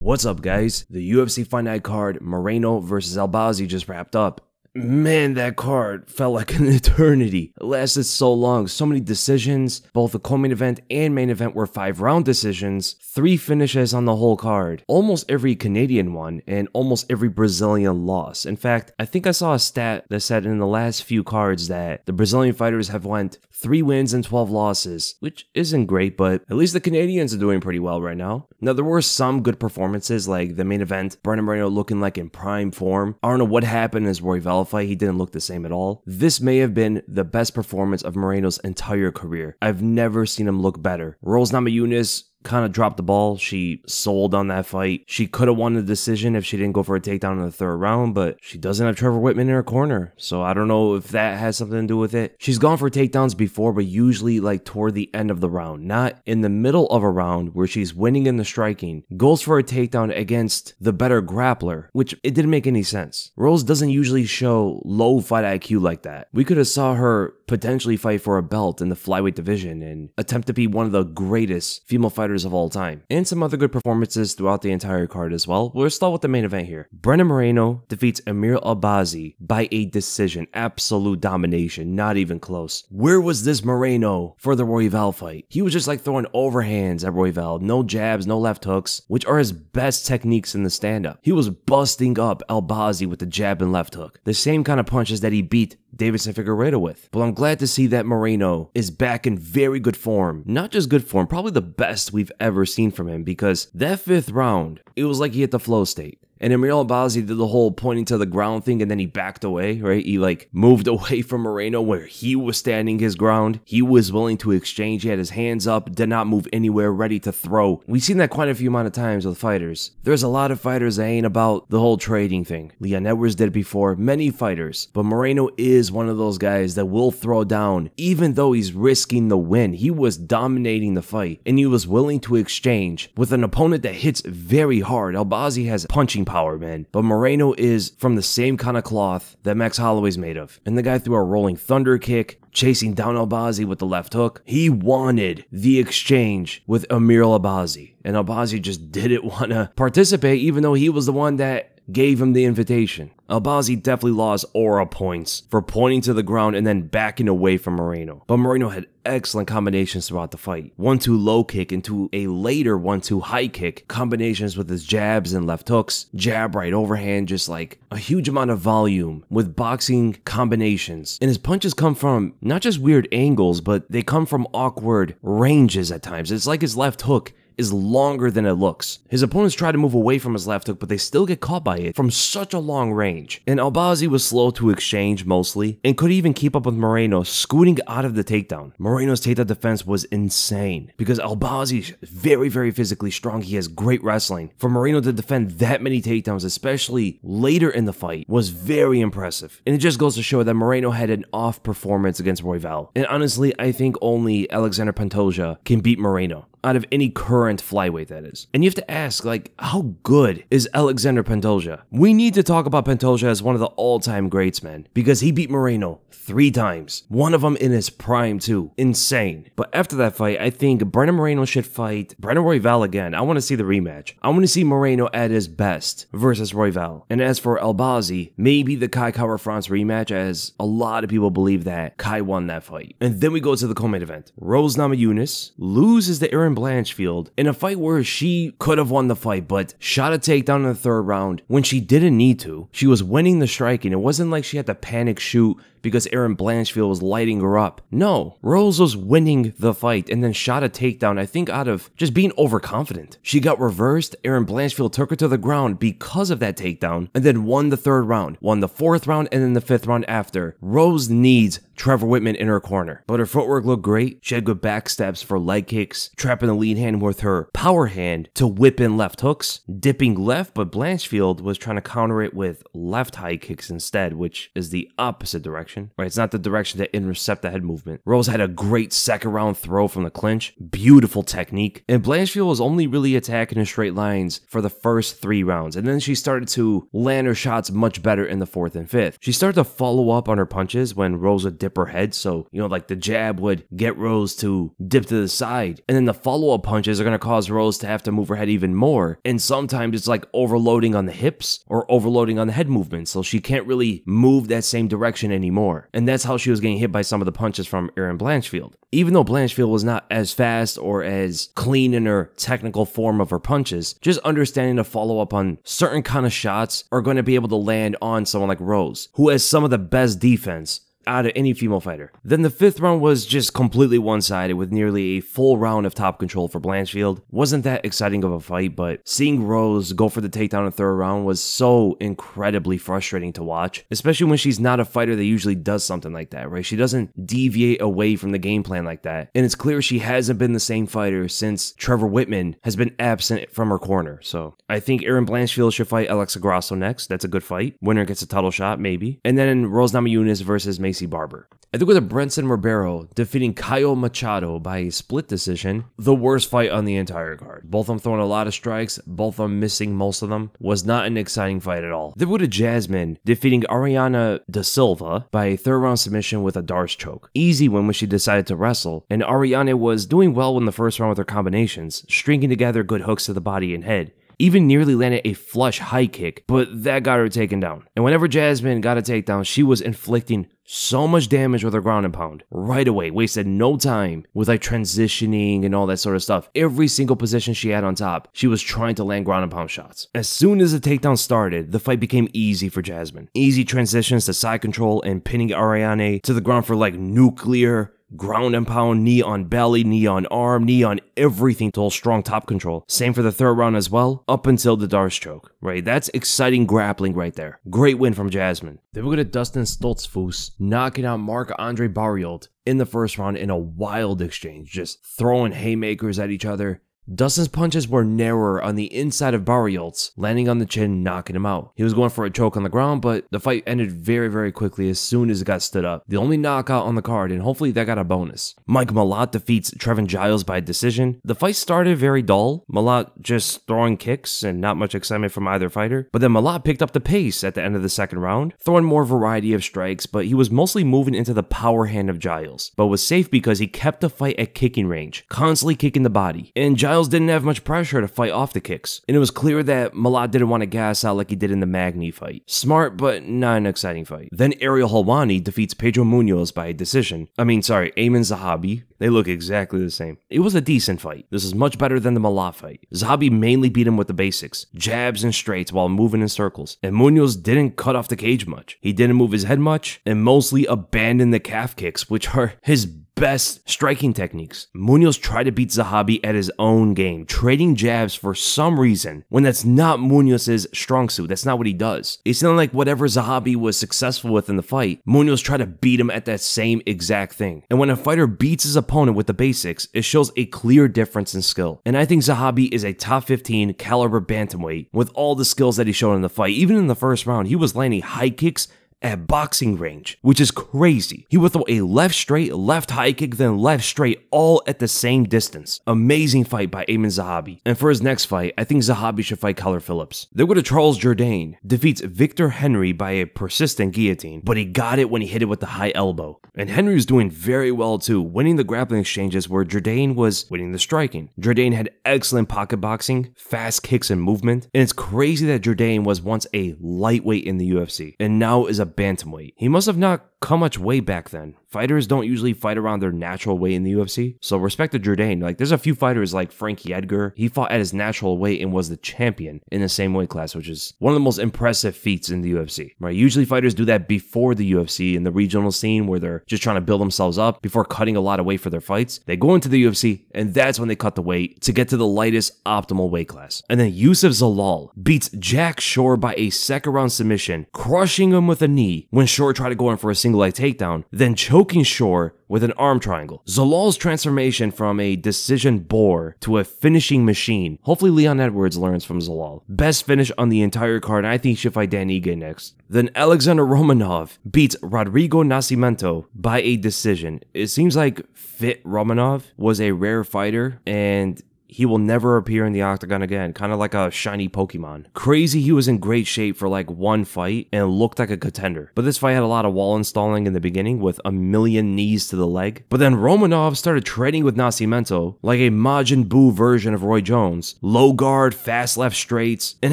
What's up, guys? The UFC Fight Night card, Moreno versus Albazi, just wrapped up. Man, that card felt like an eternity. It lasted so long, so many decisions. Both the co-main event and main event were 5-round decisions, 3 finishes on the whole card, almost every Canadian one, and almost every Brazilian loss. In fact, I think I saw a stat that said in the last few cards that the Brazilian fighters have went 3 wins and 12 losses, which isn't great, but at least the Canadians are doing pretty well right now. Now, there were some good performances, like the main event, Brandon Moreno looking like in prime form. I don't know what happened in his Royval fight, he didn't look the same at all. This may have been the best performance of Moreno's entire career. I've never seen him look better. Namajunas kind of dropped the ball. She sold on that fight. She could have won the decision if she didn't go for a takedown in the 3rd round, but she doesn't have Trevor Whitman in her corner, so I don't know if that has something to do with it. She's gone for takedowns before, but usually like toward the end of the round, not in the middle of a round where she's winning in the striking. Goes for a takedown against the better grappler, which it didn't make any sense. Rose doesn't usually show low fight IQ like that. We could have saw her potentially fight for a belt in the flyweight division and attempt to be one of the greatest female fighters of all time. And some other good performances throughout the entire card as well. We'll start with the main event here. Brandon Moreno defeats Amir Albazi by a decision. Absolute domination, not even close. Where was this Moreno for the Royval fight? He was just like throwing overhands at Royval. No jabs, no left hooks, which are his best techniques in the stand-up. He was busting up Albazi with the jab and left hook. The same kind of punches that he beat Davidson Figueiredo with. But I'm glad to see that Moreno is back in very good form. Not just good form, probably the best we've ever seen from him, because that 5th round, it was like he hit the flow state. And Amir Albazi did the whole pointing to the ground thing, and then he backed away, right? He like moved away from Moreno where he was standing his ground. He was willing to exchange. He had his hands up, did not move anywhere, ready to throw. We've seen that quite a few amount of times with fighters. There's a lot of fighters that ain't about the whole trading thing. Leon Edwards did it before, many fighters. But Moreno is one of those guys that will throw down, even though he's risking the win. He was dominating the fight, and he was willing to exchange with an opponent that hits very hard. Albazi has punching power, man. But Moreno is from the same kind of cloth that Max Holloway's made of. And the guy threw a rolling thunder kick, chasing down Albazi with the left hook. He wanted the exchange with Amir Albazi. And Albazi just didn't want to participate, even though he was the one that gave him the invitation. Albazi definitely lost aura points for pointing to the ground and then backing away from Moreno. But Moreno had excellent combinations throughout the fight. 1-2 low kick into a later 1-2 high kick. Combinations with his jabs and left hooks. Jab, right overhand, just like a huge amount of volume with boxing combinations. And his punches come from not just weird angles, but they come from awkward ranges at times. It's like his left hook is longer than it looks. His opponents try to move away from his left hook, but they still get caught by it from such a long range. And Albazi was slow to exchange mostly, and could even keep up with Moreno, scooting out of the takedown. Moreno's takedown defense was insane, because Albazi's very, very physically strong. He has great wrestling. For Moreno to defend that many takedowns, especially later in the fight, was very impressive. And it just goes to show that Moreno had an off performance against Royval. And honestly, I think only Alexander Pantoja can beat Moreno, out of any current flyweight, that is. And you have to ask, like, how good is Alexander Pantoja? We need to talk about Pantoja as one of the all-time greats, man, because he beat Moreno 3 times. One of them in his prime, too. Insane. But after that fight, I think Brandon Moreno should fight Brandon Royval again. I want to see the rematch. I want to see Moreno at his best versus Royval. And as for Albazi, maybe the Kai Kara-France rematch, as a lot of people believe that Kai won that fight. And then we go to the co-main event. Rose Namajunas loses to Erin Blanchfield in a fight where she could have won the fight, but shot a takedown in the 3rd round when she didn't need to. She was winning the striking. It wasn't like she had to panic shoot because Erin Blanchfield was lighting her up. No, Rose was winning the fight and then shot a takedown, I think out of just being overconfident. She got reversed. Erin Blanchfield took her to the ground because of that takedown and then won the 3rd round, won the 4th round, and then the 5th round after. Rose needs Trevor Whitman in her corner, but her footwork looked great. She had good back steps for leg kicks, trapping the lead hand with her power hand to whip in left hooks, dipping left, but Blanchfield was trying to counter it with left high kicks instead, which is the opposite direction. direction, right? It's not the direction to intercept the head movement. Rose had a great second round throw from the clinch, beautiful technique, and Blanchfield was only really attacking in straight lines for the first 3 rounds, and then she started to land her shots much better in the 4th and 5th. She started to follow up on her punches when Rose would dip her head, so, like the jab would get Rose to dip to the side, and then the follow-up punches are going to cause Rose to have to move her head even more, and sometimes it's like overloading on the hips or overloading on the head movement, so she can't really move that same direction anymore, and that's how she was getting hit by some of the punches from Erin Blanchfield. Even though Blanchfield was not as fast or as clean in her technical form of her punches, just understanding to follow up on certain kind of shots are going to be able to land on someone like Rose, who has some of the best defense out of any female fighter. Then the 5th round was just completely one-sided with nearly a full round of top control for Blanchfield. Wasn't that exciting of a fight, but seeing Rose go for the takedown in the 3rd round was so incredibly frustrating to watch, especially when she's not a fighter that usually does something like that, right? She doesn't deviate away from the game plan like that, and it's clear she hasn't been the same fighter since Trevor Whitman has been absent from her corner. So I think Erin Blanchfield should fight Alexa Grasso next. That's a good fight. Winner gets a title shot, maybe. And then Rose Namajunas versus Macy Barber. I think with a Brenson Ribeiro defeating Caio Machado by a split decision, the worst fight on the entire card. Both of them throwing a lot of strikes, both of them missing most of them. Was not an exciting fight at all. Then with a Jasmine defeating Ariana Da Silva by a 3rd round submission with a Darce choke. Easy win when she decided to wrestle, and Ariana was doing well in the 1st round with her combinations, stringing together good hooks to the body and head. Even nearly landed a flush high kick, but that got her taken down. And whenever Jasmine got a takedown, she was inflicting so much damage with her ground and pound right away. Wasted no time with like transitioning and all that sort of stuff. Every single position she had on top, she was trying to land ground and pound shots. As soon as the takedown started, the fight became easy for Jasmine. Easy transitions to side control and pinning Ariane to the ground for like nuclear ground and pound, knee on belly, knee on arm, knee on everything to hold strong top control. Same for the 3rd round as well, up until the Darce choke, right? That's exciting grappling right there. Great win from Jasmine. Then we go to Dustin Stoltzfus knocking out Marc-Andre Barriault in the 1st round in a wild exchange, just throwing haymakers at each other. Dustin's punches were narrower on the inside of Barriault's, landing on the chin, knocking him out. He was going for a choke on the ground, but the fight ended very, very quickly as soon as it got stood up. The only knockout on the card, and hopefully that got a bonus. Mike Malott defeats Trevin Giles by decision. The fight started very dull, Malott just throwing kicks and not much excitement from either fighter, but then Malott picked up the pace at the end of the 2nd round, throwing more variety of strikes, but he was mostly moving into the power hand of Giles, but was safe because he kept the fight at kicking range, constantly kicking the body, and Giles didn't have much pressure to fight off the kicks, and it was clear that Malott didn't want to gas out like he did in the Magny fight. Smart, but not an exciting fight. Then Ariel Helwani defeats Pedro Munoz by a decision. Ayman Zahabi. They look exactly the same. It was a decent fight. This is much better than the Malott fight. Zahabi mainly beat him with the basics, jabs and straights while moving in circles, and Munoz didn't cut off the cage much. He didn't move his head much, and mostly abandoned the calf kicks, which are his best striking techniques. Munoz tried to beat Zahabi at his own game, trading jabs for some reason, when that's not Munoz's strong suit. That's not what he does. It sounded like whatever Zahabi was successful with in the fight, Munoz tried to beat him at that same exact thing. And when a fighter beats his opponent with the basics, it shows a clear difference in skill. And I think Zahabi is a top 15 caliber bantamweight with all the skills that he showed in the fight. Even in the 1st round, he was landing high kicks at boxing range, which is crazy. He would throw a left straight, left high kick, then left straight, all at the same distance. Amazing fight by Ayman Zahabi. And for his next fight, I think Zahabi should fight Kyler Phillips. Then go to Charles Jourdain, defeats Victor Henry by a persistent guillotine, but he got it when he hit it with the high elbow. And Henry was doing very well too, winning the grappling exchanges where Jourdain was winning the striking. Jourdain had excellent pocket boxing, fast kicks and movement, and it's crazy that Jourdain was once a lightweight in the UFC, and now is a bantamweight. He must have not come much weight back then. Fighters don't usually fight around their natural weight in the UFC, so respect to Jourdain. Like, there's a few fighters like Frankie Edgar. He fought at his natural weight and was the champion in the same weight class, which is one of the most impressive feats in the UFC, right? Usually fighters do that before the UFC in the regional scene where they're just trying to build themselves up before cutting a lot of weight for their fights. They go into the UFC, and that's when they cut the weight to get to the lightest optimal weight class. And then Yusuf Zalal beats Jack Shore by a second round submission, crushing him with a knee when Shore tried to go in for a single single leg takedown, then choking Shore with an arm triangle. Zalal's transformation from a decision bore to a finishing machine. Hopefully Leon Edwards learns from Zalal. Best finish on the entire card, and I think he should fight Dan Ige next. Then Alexander Romanov beats Rodrigo Nascimento by a decision. It seems like Fit Romanov was a rare fighter, and he will never appear in the octagon again, kind of like a shiny Pokemon. Crazy he was in great shape for like one fight and looked like a contender. But this fight had a lot of wall installing in the beginning with a million knees to the leg. But then Romanov started trading with Nascimento like a Majin Buu version of Roy Jones. Low guard, fast left straights, and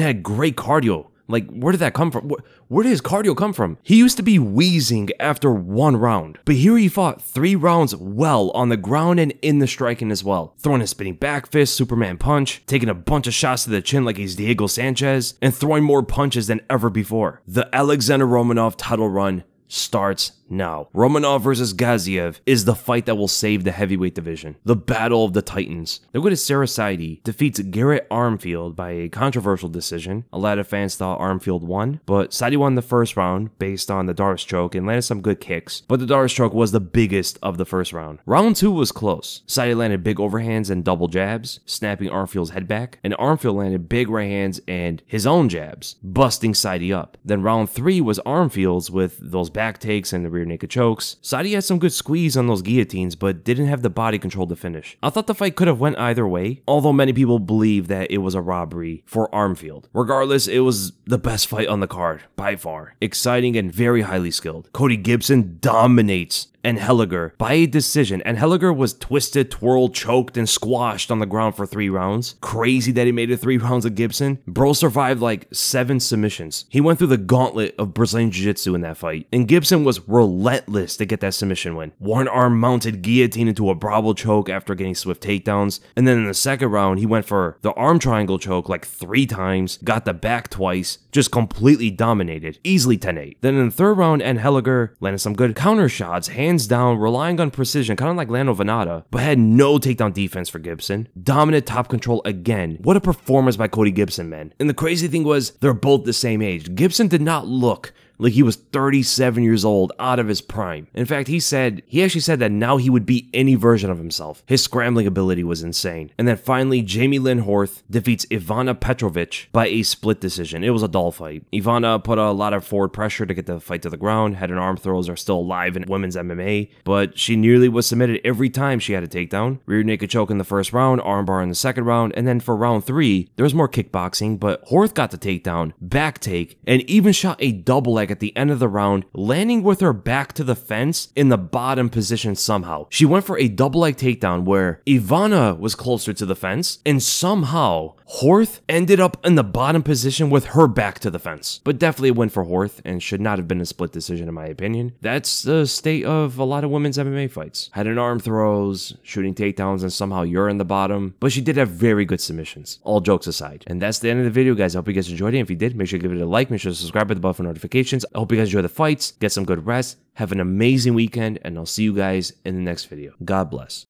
had great cardio. Like, where did that come from? Where did his cardio come from? He used to be wheezing after one round, but here he fought 3 rounds well on the ground and in the striking as well. Throwing a spinning back fist, Superman punch, taking a bunch of shots to the chin like he's Diego Sanchez, and throwing more punches than ever before. The Alexander Romanov title run starts now. Romanov versus Gaziev is the fight that will save the heavyweight division. The battle of the titans. They're going to Sarah Saidi defeats Garrett Armfield by a controversial decision. A lot of fans thought Armfield won, but Saidi won the first round based on the Darce choke and landed some good kicks, but the Darce choke was the biggest of the first round. Round 2 was close. Saidi landed big overhands and double jabs, snapping Armfield's head back, and Armfield landed big right hands and his own jabs, busting Saidi up. Then round 3 was Armfield's with those back takes and the rear naked chokes. Saidi had some good squeeze on those guillotines, but didn't have the body control to finish. I thought the fight could have went either way, although many people believe that it was a robbery for Armfield. Regardless, it was the best fight on the card, by far. Exciting and very highly skilled. Cody Gibson dominates and Helliger by a decision, and Helliger was twisted, twirled, choked, and squashed on the ground for 3 rounds. Crazy that he made it 3 rounds of Gibson. Bro survived like 7 submissions. He went through the gauntlet of Brazilian Jiu-Jitsu in that fight, and Gibson was relentless to get that submission win. One arm mounted guillotine into a Bravo choke after getting swift takedowns, and then in the second round, he went for the arm triangle choke like 3 times, got the back twice, just completely dominated. Easily 10-8. Then in the third round, and Helliger landed some good counter shots, hands down, relying on precision, kind of like Lando Venata, but had no takedown defense for Gibson. Dominant top control again. What a performance by Cody Gibson, man. And the crazy thing was, they're both the same age. Gibson did not look like he was 37 years old, out of his prime. In fact, he actually said that now he would be any version of himself. His scrambling ability was insane. And then finally, Jamie Lynn Horth defeats Ivana Petrovic by a split decision. It was a dull fight. Ivana put a lot of forward pressure to get the fight to the ground. Head and arm throws are still alive in women's MMA, but she nearly was submitted every time she had a takedown. Rear naked choke in the first round, armbar in the second round, and then for round 3, there was more kickboxing, but Horth got the takedown, back take, and even shot a double leg at the end of the round, landing with her back to the fence in the bottom position somehow. She went for a double leg takedown where Ivana was closer to the fence, and somehow Horth ended up in the bottom position with her back to the fence. But definitely a win for Horth, and should not have been a split decision in my opinion. That's the state of a lot of women's MMA fights. Head and arm throws, shooting takedowns, and somehow you're in the bottom. But she did have very good submissions, all jokes aside. And that's the end of the video, guys. I hope you guys enjoyed it. If you did, make sure to give it a like, make sure to subscribe with the bell for notifications. I hope you guys enjoy the fights, get some good rest, have an amazing weekend, and I'll see you guys in the next video. God bless.